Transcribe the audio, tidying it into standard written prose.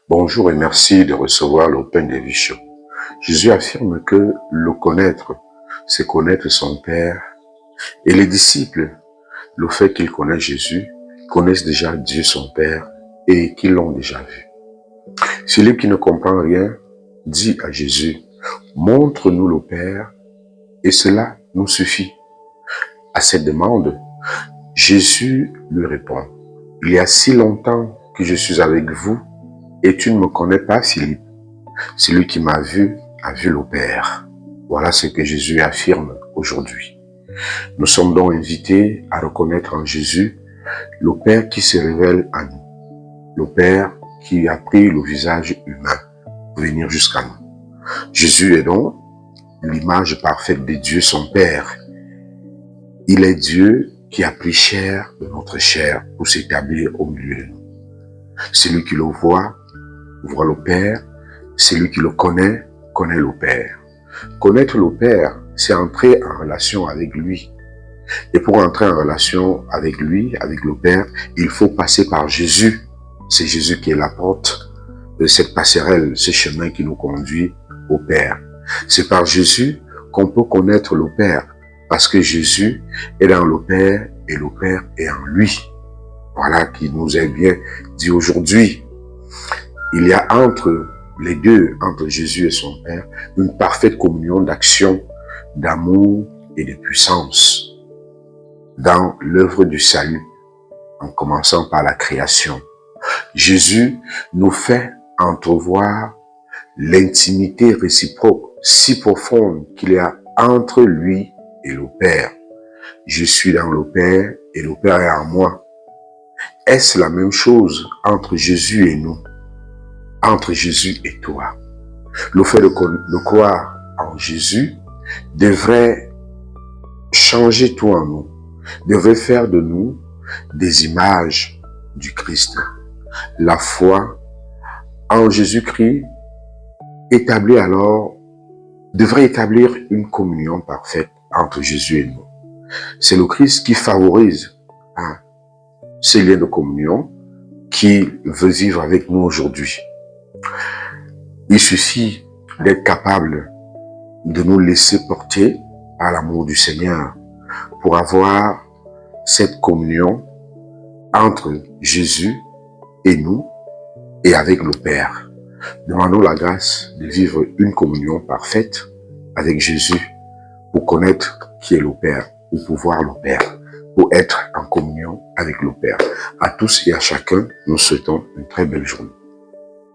Bonjour et merci de recevoir l'Open Daily Show. Jésus affirme que le connaître, c'est connaître son Père. Et les disciples, le fait qu'ils connaissent Jésus, connaissent déjà Dieu son Père et qu'ils l'ont déjà vu. Celui qui ne comprend rien dit à Jésus, montre-nous le Père et cela nous suffit. À cette demande, Jésus lui répond, il y a si longtemps que je suis avec vous et tu ne me connais pas, Philippe. Celui qui m'a vu a vu le Père. Voilà ce que Jésus affirme aujourd'hui. Nous sommes donc invités à reconnaître en Jésus le Père qui se révèle à nous. Le Père qui a pris le visage humain pour venir jusqu'à nous. Jésus est donc l'image parfaite de Dieu son Père. Il est Dieu qui a pris chair de notre chair pour s'établir au milieu de nous. Celui qui le voit le Père. Celui qui le connaît, connaît le Père. Connaître le Père, c'est entrer en relation avec lui. Et pour entrer en relation avec lui, avec le Père, il faut passer par Jésus. C'est Jésus qui est la porte de cette passerelle, ce chemin qui nous conduit au Père. C'est par Jésus qu'on peut connaître le Père, parce que Jésus est dans le Père et le Père est en lui. Voilà qui nous est bien dit aujourd'hui. Il y a entre les deux, entre Jésus et son Père, une parfaite communion d'action, d'amour et de puissance dans l'œuvre du salut, en commençant par la création. Jésus nous fait entrevoir l'intimité réciproque si profonde qu'il y a entre lui et le Père. Je suis dans le Père et le Père est en moi. Est-ce la même chose entre Jésus et nous? Entre Jésus et toi? Le fait de croire en Jésus devrait changer tout en nous, devrait faire de nous des images du Christ. La foi en Jésus-Christ devrait établir une communion parfaite entre Jésus et nous. C'est le Christ qui favorise ces liens de communion, qui veut vivre avec nous aujourd'hui. Il suffit d'être capable de nous laisser porter par l'amour du Seigneur pour avoir cette communion entre Jésus et nous et avec le Père. Demandons la grâce de vivre une communion parfaite avec Jésus pour connaître qui est le Père, pour pouvoir le Père, pour être en communion avec le Père. À tous et à chacun, nous souhaitons une très belle journée.